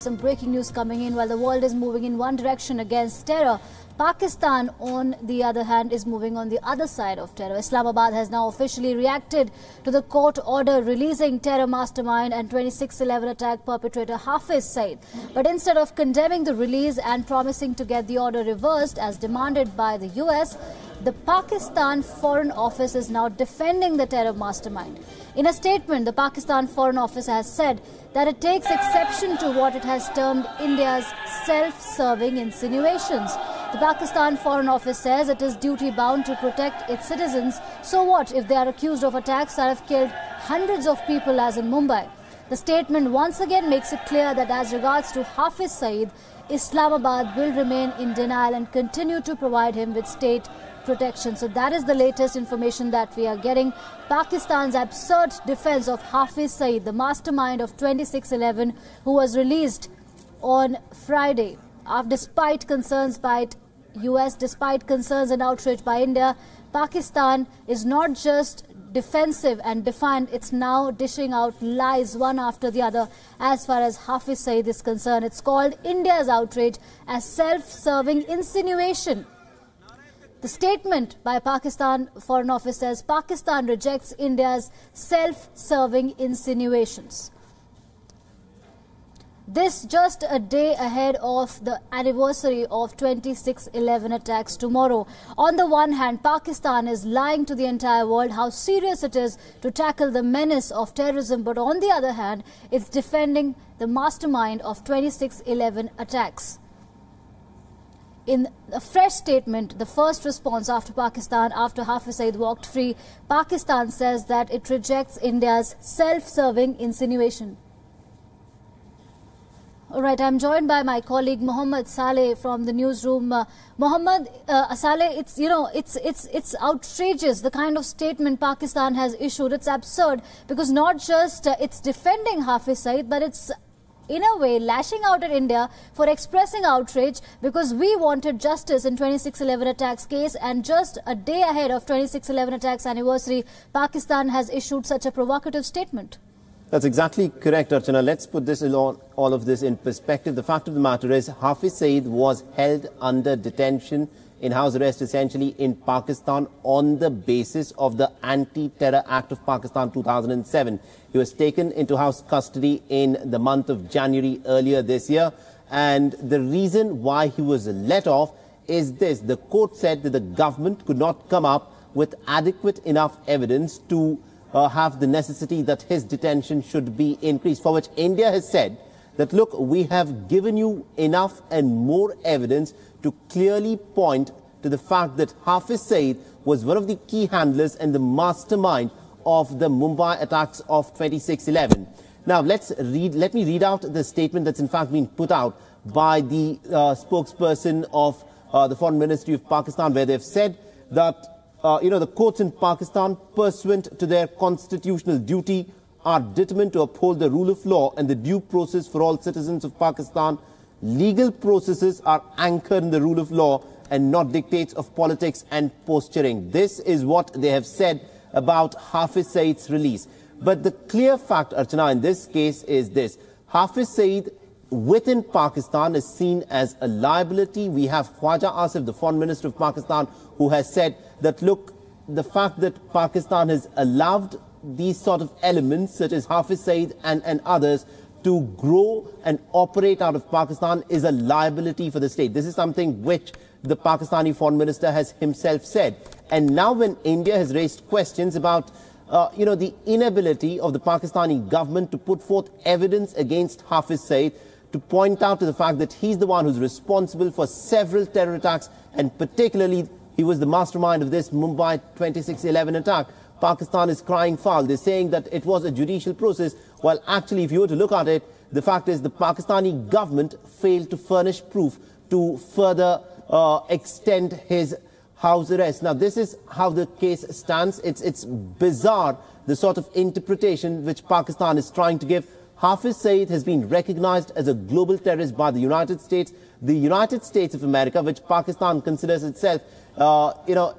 Some breaking news coming in. While the world is moving in one direction against terror, Pakistan, on the other hand, is moving on the other side of terror. Islamabad has now officially reacted to the court order releasing terror mastermind and 26/11 attack perpetrator Hafiz Saeed. But instead of condemning the release and promising to get the order reversed as demanded by the US, the Pakistan Foreign Office is now defending the terror mastermind. In a statement, the Pakistan Foreign Office has said that it takes exception to what it has termed India's self-serving insinuations. The Pakistan Foreign Office says it is duty-bound to protect its citizens. So what if they are accused of attacks that have killed hundreds of people as in Mumbai? The statement once again makes it clear that as regards to Hafiz Saeed, Islamabad will remain in denial and continue to provide him with state protection. So that is the latest information that we are getting. Pakistan's absurd defense of Hafiz Saeed, the mastermind of 26/11, who was released on Friday, despite concerns by US, despite concerns and outrage by India. Pakistan is not just defensive and defiant, it's now dishing out lies one after the other as far as Hafiz Saeed is concerned. It's called India's outrage as self-serving insinuation. The statement by Pakistan Foreign Office says Pakistan rejects India's self-serving insinuations. This just a day ahead of the anniversary of 26/11 attacks tomorrow. On the one hand, Pakistan is lying to the entire world how serious it is to tackle the menace of terrorism, but on the other hand, it's defending the mastermind of 26/11 attacks. In a fresh statement, the first response after Hafiz Saeed walked free, Pakistan says that it rejects India's self-serving insinuation. All right, I'm joined by my colleague Mohammed Saleh from the newsroom. Mohammed Saleh, it's outrageous the kind of statement Pakistan has issued. It's absurd because not just it's defending Hafiz Saeed, but it's in a way lashing out at India for expressing outrage because we wanted justice in 26/11 attacks case, and just a day ahead of 26/11 attacks anniversary, Pakistan has issued such a provocative statement. That's exactly correct, Archana. Let's put all of this in perspective. The fact of the matter is Hafiz Saeed was held under detention in house arrest essentially in Pakistan on the basis of the Anti-Terror Act of Pakistan 2007. He was taken into house custody in the month of January earlier this year, and the reason why he was let off is this. The court said that the government could not come up with adequate enough evidence to have the necessity that his detention should be increased, for which India has said that, look, we have given you enough and more evidence to clearly point to the fact that Hafiz Saeed was one of the key handlers and the mastermind of the Mumbai attacks of 26/11. Now, let me read out the statement that's in fact been put out by the spokesperson of the Foreign Ministry of Pakistan, where they've said that the courts in Pakistan, pursuant to their constitutional duty, are determined to uphold the rule of law and the due process for all citizens of Pakistan. Legal processes are anchored in the rule of law and not dictates of politics and posturing. This is what they have said about Hafiz Saeed's release. But the clear fact, Archana, in this case is this. Hafiz Saeed within Pakistan is seen as a liability. We have Khwaja Asif, the Foreign Minister of Pakistan, who has said that, look, the fact that Pakistan has allowed these sort of elements, such as Hafiz Saeed and others, to grow and operate out of Pakistan is a liability for the state. This is something which the Pakistani Foreign Minister has himself said. And now when India has raised questions about the inability of the Pakistani government to put forth evidence against Hafiz Saeed, to point out to the fact that he's the one who's responsible for several terror attacks, and particularly he was the mastermind of this Mumbai 26/11 attack, Pakistan is crying foul. They're saying that it was a judicial process, while actually, if you were to look at it, the fact is the Pakistani government failed to furnish proof to further extend his house arrest. Now, this is how the case stands. It's bizarre, the sort of interpretation which Pakistan is trying to give. Hafiz Saeed has been recognized as a global terrorist by the United States. The United States of America, which Pakistan considers itself,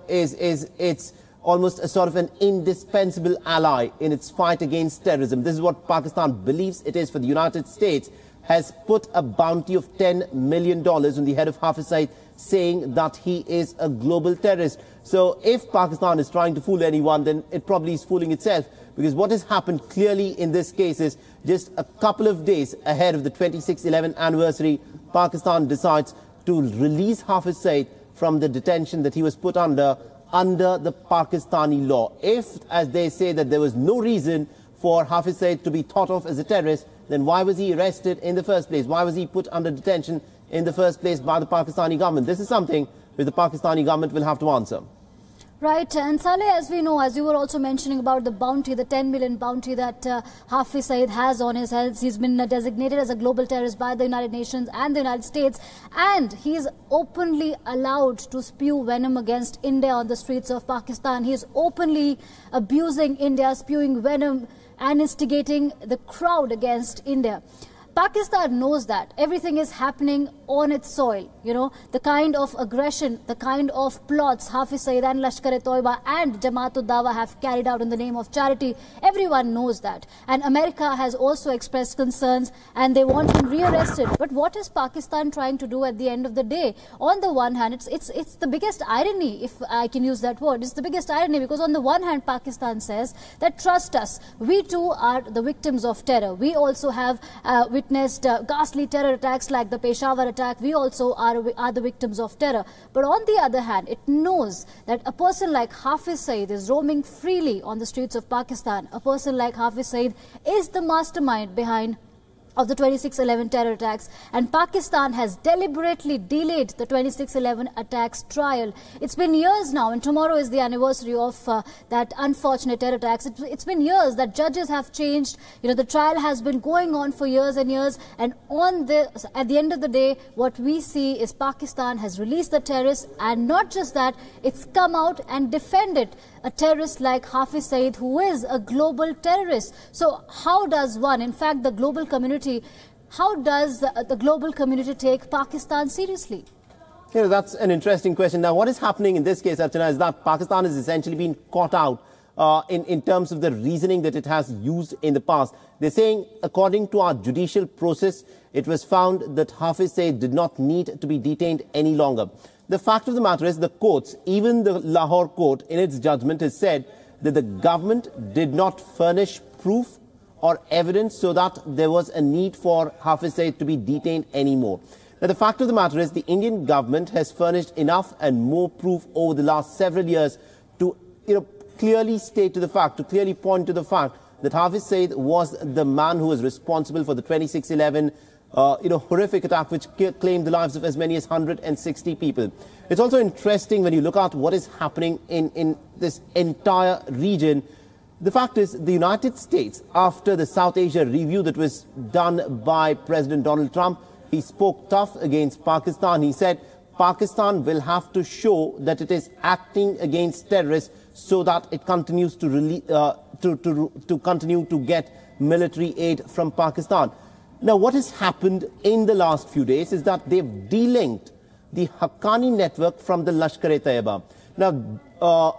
it's almost a sort of an indispensable ally in its fight against terrorism. This is what Pakistan believes it is for the United States. has put a bounty of $10 million on the head of Hafiz Saeed, saying that he is a global terrorist. So if Pakistan is trying to fool anyone, then it probably is fooling itself, because what has happened clearly in this case is just a couple of days ahead of the 26/11 anniversary, Pakistan decides to release Hafiz Saeed from the detention that he was put under the Pakistani law. If, as they say, that there was no reason for Hafiz Saeed to be thought of as a terrorist, then why was he arrested in the first place? Why was he put under detention in the first place by the Pakistani government? This is something which the Pakistani government will have to answer. Right, and Saleh, as we know, as you were also mentioning about the bounty, the 10 million bounty that Hafiz Saeed has on his head. He's been designated as a global terrorist by the United Nations and the United States, and he's openly allowed to spew venom against India on the streets of Pakistan. He's openly abusing India, spewing venom and instigating the crowd against India. Pakistan knows that everything is happening on its soil. You know, the kind of aggression, the kind of plots Hafiz Saeed and Lashkar-e-Toiba and Jamaat-ud-Dawa have carried out in the name of charity, everyone knows that. And America has also expressed concerns and they want him rearrested. But what is Pakistan trying to do at the end of the day? On the one hand, it's the biggest irony, if I can use that word. It's the biggest irony because on the one hand, Pakistan says that trust us, we too are the victims of terror. We also have witnessed ghastly terror attacks like the Peshawar attack. We also are the victims of terror. But on the other hand, it knows that a person like Hafiz Saeed is roaming freely on the streets of Pakistan. A person like Hafiz Saeed is the mastermind behind of the 26/11 terror attacks, and Pakistan has deliberately delayed the 26/11 attacks trial. It's been years now, and tomorrow is the anniversary of that unfortunate terror attacks. It's been years that judges have changed. You know, the trial has been going on for years and years, and at the end of the day, what we see is Pakistan has released the terrorists, and not just that, it's come out and defended a terrorist like Hafiz Saeed, who is a global terrorist. So how does one, in fact, the global community, how does the global community take Pakistan seriously? You know, that's an interesting question. Now, what is happening in this case, Archana, is that Pakistan has essentially been caught out in terms of the reasoning that it has used in the past. They're saying, according to our judicial process, it was found that Hafiz Saeed did not need to be detained any longer. The fact of the matter is the courts, even the Lahore court in its judgment has said that the government did not furnish proof or evidence so that there was a need for Hafiz Saeed to be detained anymore. Now, the fact of the matter is the Indian government has furnished enough and more proof over the last several years to, clearly state to the fact, to clearly point to the fact that Hafiz Saeed was the man who was responsible for the 26/11 horrific attack which claimed the lives of as many as 160 people. It's also interesting when you look at what is happening in this entire region. The fact is, the United States, after the South Asia review that was done by President Donald Trump, he spoke tough against Pakistan. He said Pakistan will have to show that it is acting against terrorists so that it continues to continue to get military aid from Pakistan. Now, what has happened in the last few days is that they've delinked the Haqqani network from the Lashkar-e-Taiba. Now,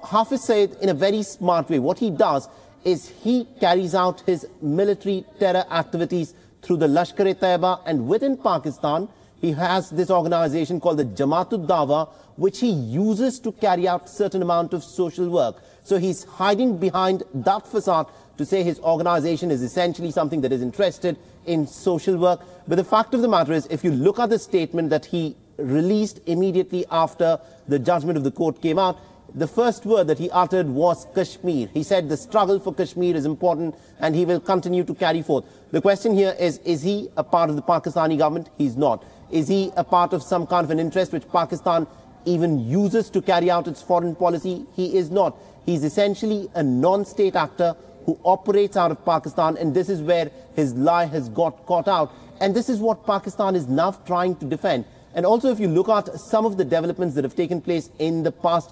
Hafiz Saeed, in a very smart way, what he does is he carries out his military terror activities through the Lashkar-e-Taiba, and within Pakistan, he has this organization called the Jamaat-ud-Dawa, which he uses to carry out certain amount of social work. So he's hiding behind that facade to say his organization is essentially something that is interested in social work. But the fact of the matter is, if you look at the statement that he released immediately after the judgment of the court came out, the first word that he uttered was Kashmir. He said the struggle for Kashmir is important and he will continue to carry forth. The question here is he a part of the Pakistani government? He's not. Is he a part of some kind of an interest which Pakistan even uses to carry out its foreign policy? He is not. He's essentially a non-state actor who operates out of Pakistan, and this is where his lie has got caught out. And this is what Pakistan is now trying to defend. And also, if you look at some of the developments that have taken place in the past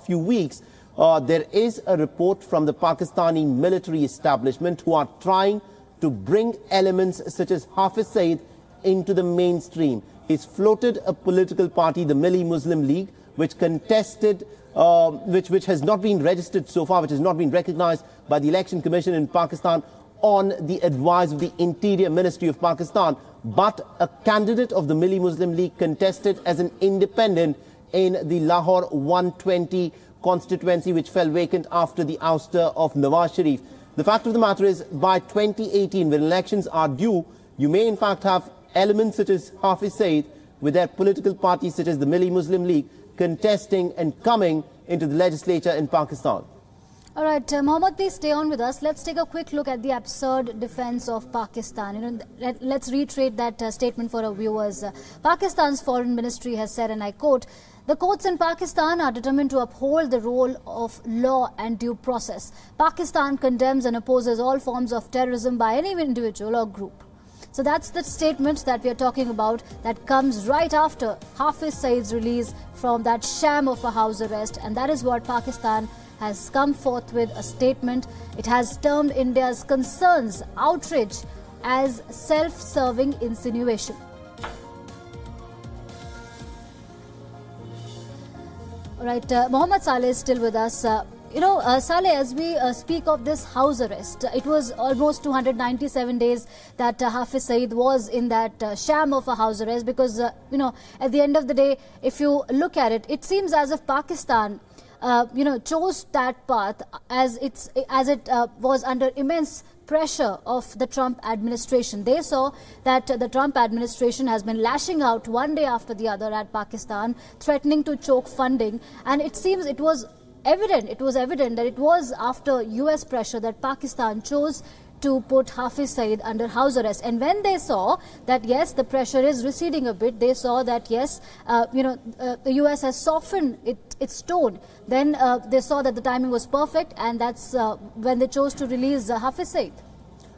few weeks, there is a report from the Pakistani military establishment who are trying to bring elements such as Hafiz Saeed into the mainstream. He's floated a political party, the Milli Muslim League, which contested, which has not been registered so far, which has not been recognized by the Election Commission in Pakistan. on the advice of the Interior Ministry of Pakistan, but a candidate of the Milli Muslim League contested as an independent in the Lahore 120 constituency, which fell vacant after the ouster of Nawaz Sharif. The fact of the matter is, by 2018, when elections are due, you may in fact have elements such as Hafiz Saeed with their political parties such as the Milli Muslim League contesting and coming into the legislature in Pakistan. All right, Mohammed, please stay on with us. Let's take a quick look at the absurd defense of Pakistan. Let's reiterate that statement for our viewers. Pakistan's foreign ministry has said, and I quote, "The courts in Pakistan are determined to uphold the role of law and due process. Pakistan condemns and opposes all forms of terrorism by any individual or group." So that's the statement that we are talking about that comes right after Hafiz Saeed's release from that sham of a house arrest. And that is what Pakistan has come forth with a statement. It has termed India's concerns outrage as self-serving insinuation. All right, Mohammed Saleh is still with us. Saleh, as we speak of this house arrest, it was almost 297 days that Hafiz Saeed was in that sham of a house arrest because, at the end of the day, if you look at it, it seems as if Pakistan chose that path as it was under immense pressure of the Trump administration. They saw that the Trump administration has been lashing out one day after the other at Pakistan, threatening to choke funding, and it seems it was evident that it was after US pressure that Pakistan chose to put Hafiz Saeed under house arrest. And when they saw that, yes, the pressure is receding a bit, they saw that, yes, the US has softened its tone, then they saw that the timing was perfect, and that's when they chose to release Hafiz Saeed.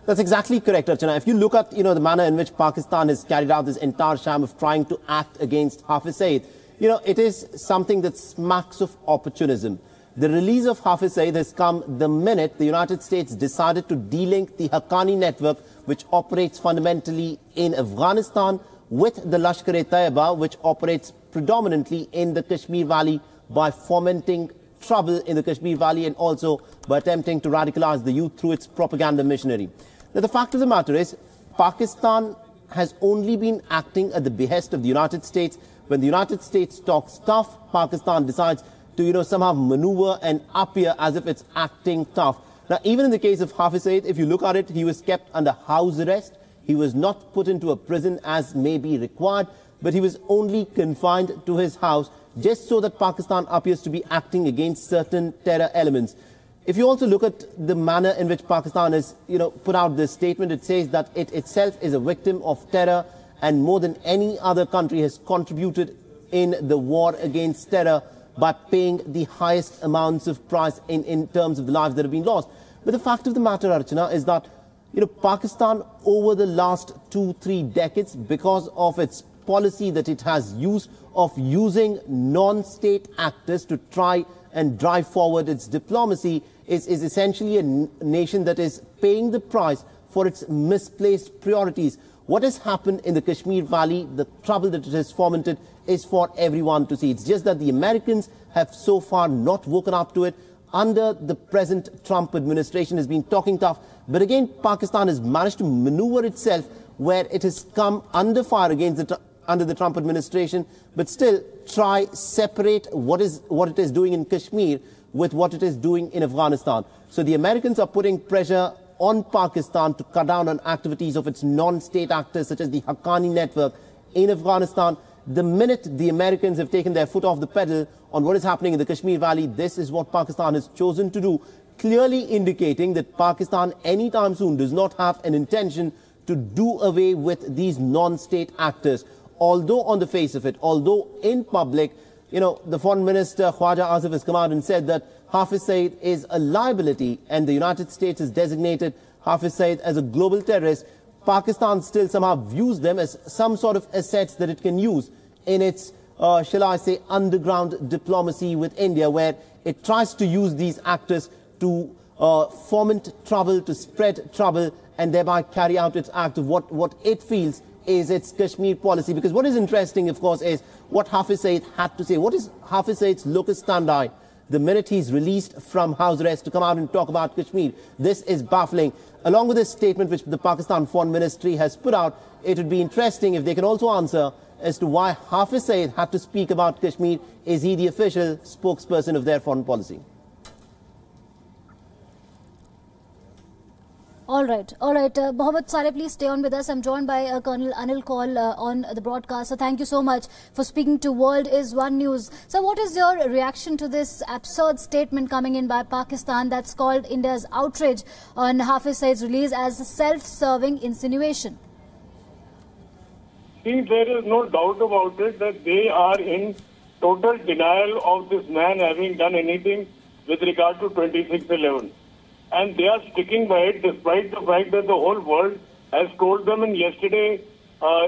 That's exactly correct, Archana. If you look at, the manner in which Pakistan has carried out this entire sham of trying to act against Hafiz Saeed, it is something that smacks of opportunism. The release of Hafiz Saeed has come the minute the United States decided to delink the Haqqani network, which operates fundamentally in Afghanistan, with the Lashkar-e-Taiba, which operates predominantly in the Kashmir Valley, by fomenting trouble in the Kashmir Valley and also by attempting to radicalize the youth through its propaganda machinery. Now, the fact of the matter is, Pakistan has only been acting at the behest of the United States. When the United States talks tough, Pakistan decides to, somehow maneuver and appear as if it's acting tough. Now, even in the case of Hafiz Saeed, if you look at it, he was kept under house arrest. He was not put into a prison as may be required, but he was only confined to his house just so that Pakistan appears to be acting against certain terror elements. If you also look at the manner in which Pakistan has, put out this statement, it says that it itself is a victim of terror and more than any other country has contributed in the war against terror by paying the highest amounts of price in terms of the lives that have been lost. But the fact of the matter, Archana, is that, Pakistan over the last 2-3 decades, because of its policy that it has used of using non-state actors to try and drive forward its diplomacy, is essentially a nation that is paying the price for its misplaced priorities. What has happened in the Kashmir Valley, the trouble that it has fomented, is for everyone to see. It's just that the Americans have so far not woken up to it. Under the present Trump administration has been talking tough. But again, Pakistan has managed to maneuver itself where it has come under fire under the Trump administration, but still try separate what it is doing in Kashmir with what it is doing in Afghanistan. So the Americans are putting pressure on Pakistan to cut down on activities of its non-state actors such as the Haqqani network in Afghanistan. The minute the Americans have taken their foot off the pedal on what is happening in the Kashmir Valley, this is what Pakistan has chosen to do, clearly indicating that Pakistan anytime soon does not have an intention to do away with these non-state actors. Although on the face of it, although in public, the foreign minister Khwaja Asif has come out and said that Hafiz Saeed is a liability and the United States has designated Hafiz Saeed as a global terrorist, Pakistan still somehow views them as some sort of assets that it can use in its, shall I say, underground diplomacy with India, where it tries to use these actors to foment trouble, to spread trouble, and thereby carry out its act of what it feels is its Kashmir policy. Because what is interesting, of course, is what Hafiz Saeed had to say. What is Hafiz Saeed's locus standi the minute he's released from house arrest to come out and talk about Kashmir. This is baffling. Along with this statement which the Pakistan Foreign Ministry has put out, it would be interesting if they can also answer as to why Hafiz Saeed had to speak about Kashmir. Is he the official spokesperson of their foreign policy? All right. Mohammed Saleh, please stay on with us. I'm joined by Colonel Anil Kaul on the broadcast. So thank you so much for speaking to World is One News. So what is your reaction to this absurd statement coming in by Pakistan that's called India's outrage on Hafiz Saeed's release as a self-serving insinuation? See, there is no doubt about it that they are in total denial of this man having done anything with regard to 2611. And they are sticking by it despite the fact that the whole world has told them, and yesterday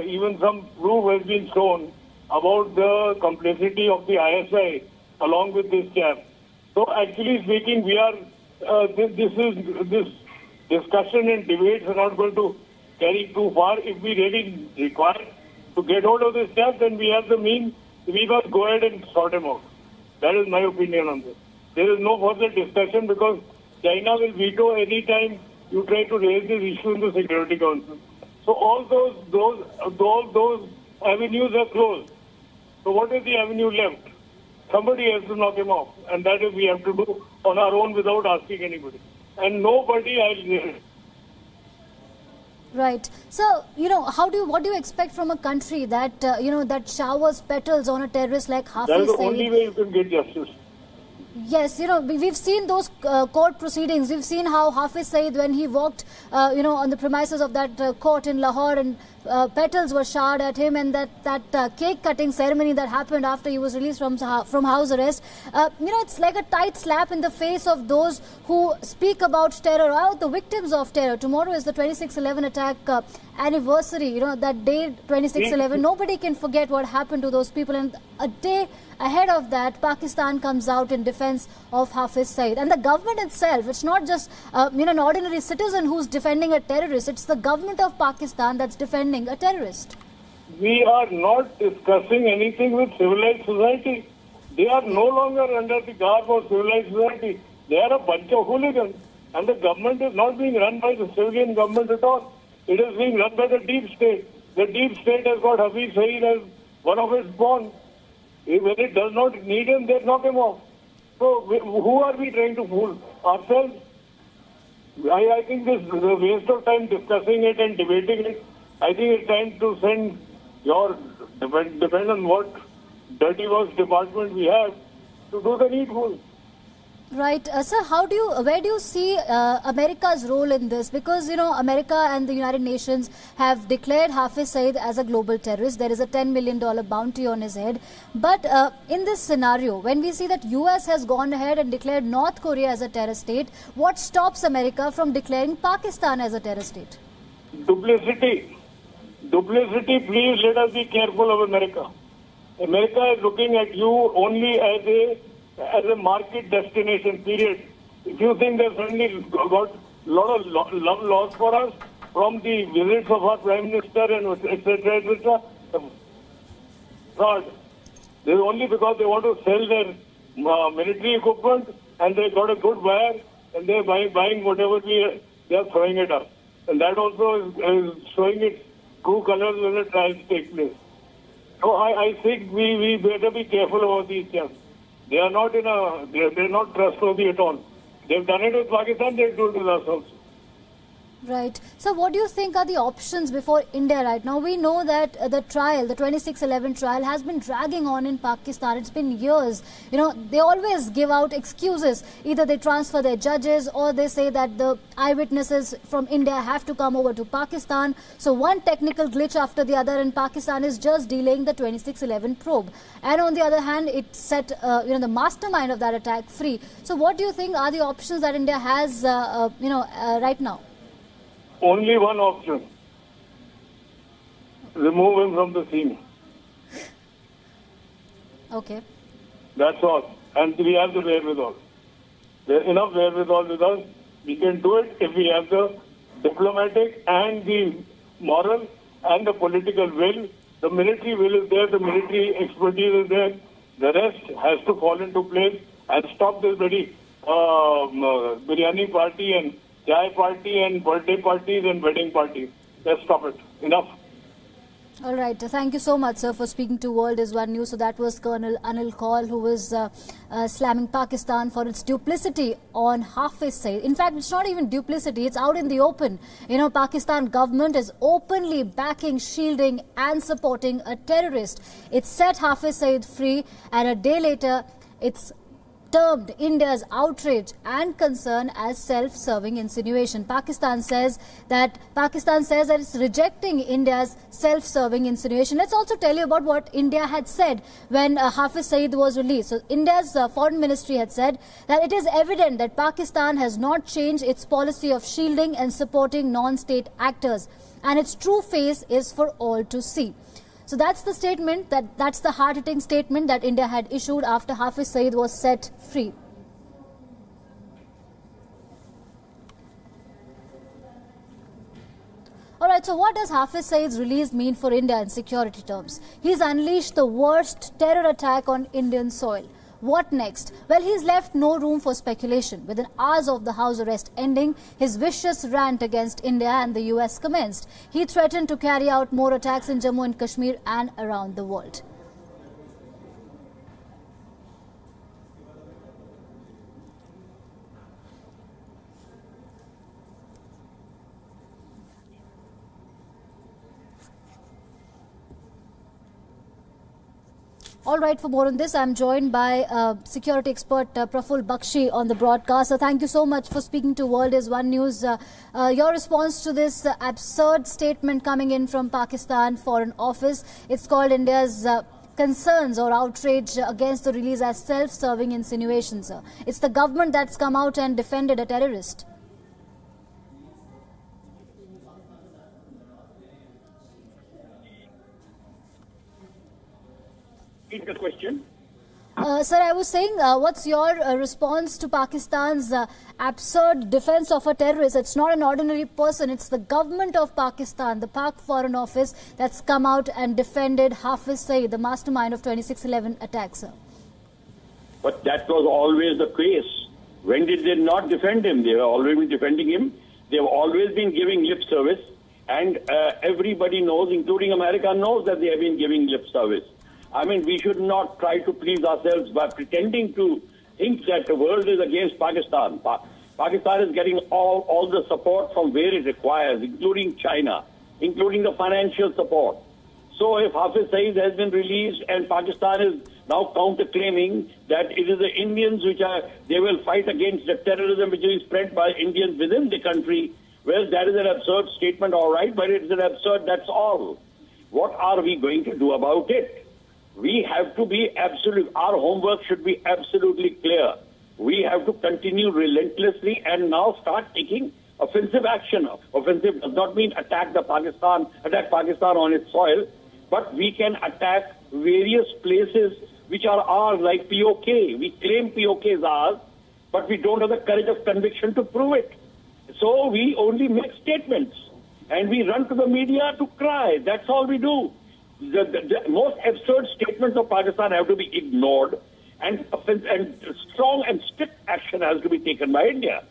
even some proof has been shown about the complicity of the ISI along with this chap. So actually speaking, we are, this discussion and debates are not going to carry too far. If we really require to get hold of this chap, then we have the means. We must go ahead and sort him out. That is my opinion on this. There is no further discussion because China will veto any time you try to raise this issue in the Security Council. So all those avenues are closed. So what is the avenue left? Somebody has to knock him off, and that is we have to do on our own without asking anybody. And nobody Right. So, what do you expect from a country that, that showers petals on a terrorist like Hafiz Saeed? That is the only way you can get justice. Yes, we've seen those court proceedings. We've seen how Hafiz Saeed, when he walked, on the premises of that court in Lahore, and petals were showered at him, and that cake cutting ceremony that happened after he was released from house arrest. It's like a tight slap in the face of those who speak about terror, or the victims of terror. Tomorrow is the 26/11 attack anniversary. That day, 26/11. Nobody can forget what happened to those people, and a day ahead of that, Pakistan comes out in defense of Hafiz Saeed. And the government itself, it's not just an ordinary citizen who's defending a terrorist. It's the government of Pakistan that's defending a terrorist. We are not discussing anything with civilized society. They are no longer under the garb of civilized society. They are a bunch of hooligans. And the government is not being run by the civilian government at all. It is being run by the deep state. The deep state has got Hafiz Saeed as one of its pawns. When it does not need him, they knock him off. So who are we trying to fool? Ourselves? I think this is a waste of time discussing it and debating it. I think it's time to send your, depend on what dirty works department we have, to do the needful. Right. Sir, where do you see America's role in this? Because, America and the United Nations have declared Hafiz Saeed as a global terrorist. There is a $10 million bounty on his head. But in this scenario, when we see that US has gone ahead and declared North Korea as a terror state, what stops America from declaring Pakistan as a terror state? Duplicity. Duplicity, please let us be careful of America. America is looking at you only as a market destination, period. If you think they've suddenly got a lot of love lost for us from the visits of our Prime Minister and etc., etc., God, this is only because they want to sell their military equipment and they got a good buyer and they're buying whatever they are throwing it up. And that also is showing its true colors when the trials take place. So I think we better be careful about these chaps. They are not they're not trustworthy at all. They've done it with Pakistan, they'll do it with us also. Right. So what do you think are the options before India right now? We know that the trial, the 26/11 trial, has been dragging on in Pakistan. It's been years. They always give out excuses. Either they transfer their judges or they say that the eyewitnesses from India have to come over to Pakistan. So one technical glitch after the other, and Pakistan is just delaying the 26/11 probe. And on the other hand, it set the mastermind of that attack free. So what do you think are the options that India has right now? Only one option. Remove him from the scene. Okay. That's all. And we have the wherewithal. There's enough wherewithal with us. We can do it if we have the diplomatic and the moral and the political will. The military will is there, the military expertise is there. The rest has to fall into place and stop this bloody biryani party and chai party and birthday parties and wedding parties. Let's stop it. Enough. All right. Thank you so much, sir, for speaking to World is One News. So that was Colonel Anil Kaul, who was slamming Pakistan for its duplicity on Hafiz Saeed. In fact, it's not even duplicity. It's out in the open. You know, Pakistan government is openly backing, shielding and supporting a terrorist. It set Hafiz Saeed free, and a day later, it's termed India's outrage and concern as self-serving insinuation. Pakistan says that it's rejecting India's self-serving insinuation. Let's also tell you about what India had said when Hafiz Saeed was released. So India's foreign ministry had said that it is evident that Pakistan has not changed its policy of shielding and supporting non-state actors, and its true face is for all to see. So that's the statement, that's the hard-hitting statement that India had issued after Hafiz Saeed was set free. Alright, so what does Hafiz Saeed's release mean for India in security terms? He's unleashed the worst terror attack on Indian soil. What next? Well, he's left no room for speculation. Within hours of the house arrest ending, his vicious rant against India and the US commenced. He threatened to carry out more attacks in Jammu and Kashmir and around the world. All right, for more on this, I'm joined by security expert Praful Bakshi on the broadcast. So thank you so much for speaking to World is One News. Your response to this absurd statement coming in from Pakistan Foreign Office, it's called India's concerns or outrage against the release as self-serving insinuations. It's the government that's come out and defended a terrorist. The question? Sir, I was saying, what's your response to Pakistan's absurd defense of a terrorist? It's not an ordinary person. It's the government of Pakistan, the Pak Foreign Office, that's come out and defended Hafiz Saeed, the mastermind of 2611 attacks, sir. But that was always the case. When did they not defend him? They have always been defending him. They have always been giving lip service. And everybody knows, including America, knows that they have been giving lip service. I mean, we should not try to please ourselves by pretending to think that the world is against Pakistan. Pakistan is getting all the support from where it requires, including China, including the financial support. So if Hafiz Saeed has been released and Pakistan is now counterclaiming that it is the Indians they will fight against the terrorism which is spread by Indians within the country, well, that is an absurd statement, all right, but it's an absurd, that's all. What are we going to do about it? We have to be absolute. Our homework should be absolutely clear. We have to continue relentlessly and now start taking offensive action. Offensive does not mean attack Pakistan on its soil, but we can attack various places which are ours, like POK. We claim POK is ours, but we don't have the courage of conviction to prove it. So we only make statements and we run to the media to cry. That's all we do. The most absurd statements of Pakistan have to be ignored, and strong and strict action has to be taken by India.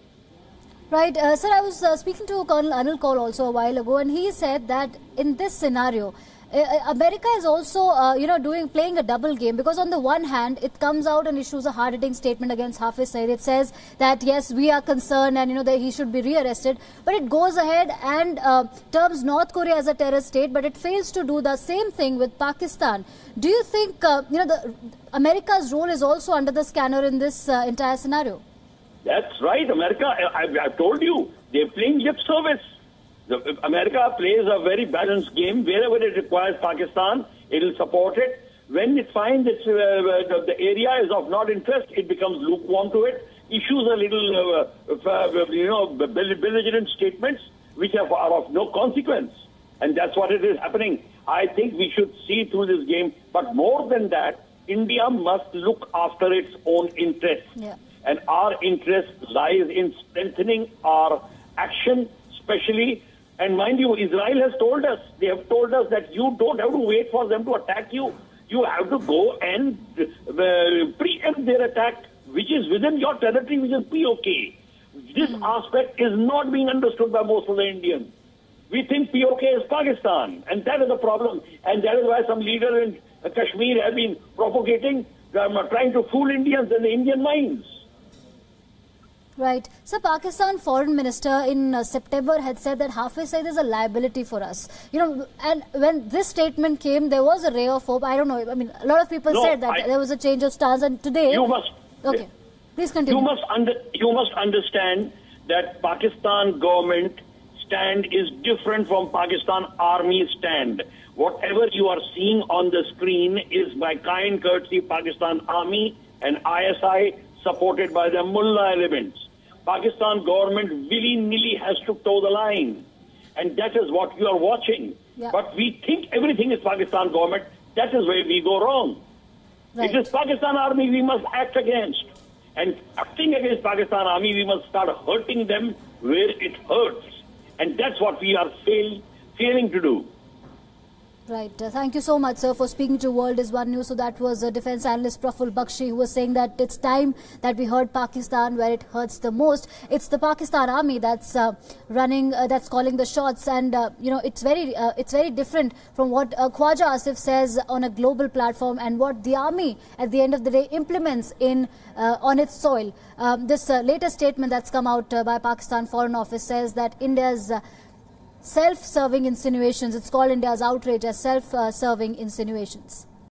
Right. Sir, I was speaking to Colonel Anil Kaul also a while ago, and he said that in this scenario, America is also, playing a double game, because on the one hand, it comes out and issues a hard-hitting statement against Hafiz Saeed. It says that, yes, we are concerned and, that he should be rearrested. But it goes ahead and terms North Korea as a terrorist state, but it fails to do the same thing with Pakistan. Do you think, America's role is also under the scanner in this entire scenario? That's right. America, I've told you, they're playing lip service. America plays a very balanced game. Wherever it requires Pakistan, it will support it. When it finds the area is of not interest, it becomes lukewarm to it, issues a little, belligerent statements which are of no consequence. And that's what it is happening. I think we should see through this game. But more than that, India must look after its own interests. Yeah. And our interest lies in strengthening our action, especially. And mind you, Israel has told us, they have told us that you don't have to wait for them to attack you. You have to go and preempt their attack which is within your territory, which is POK. This aspect is not being understood by most of the Indians. We think POK is Pakistan, and that is the problem. And that is why some leaders in Kashmir have been propagating, trying to fool Indians in the Indian minds. Right. So Pakistan Foreign Minister in September had said that Hafiz Saeed is a liability for us. You know, and when this statement came, there was a ray of hope. I don't know. I mean, a lot of people said that there was a change of stance, and today... You must... Okay. Please continue. You must understand that Pakistan government stand is different from Pakistan Army stand. Whatever you are seeing on the screen is by kind courtesy Pakistan Army and ISI supported by the mullah elements. Pakistan government willy-nilly has to toe the line. And that is what you are watching. Yeah. But we think everything is Pakistan government. That is where we go wrong. Right. It is Pakistan Army we must act against. And acting against Pakistan Army, we must start hurting them where it hurts. And that's what we are failing to do. Right. Thank you so much, sir, for speaking to World is One News. So that was defense analyst Praful Bakshi, who was saying that it's time that we hurt Pakistan where it hurts the most. It's the Pakistan Army that's running, that's calling the shots, and you know, it's very different from what Khwaja Asif says on a global platform and what the army at the end of the day implements in on its soil. This latest statement that's come out by Pakistan Foreign Office says that India's self-serving insinuations, it's called India's outrage as self-serving insinuations.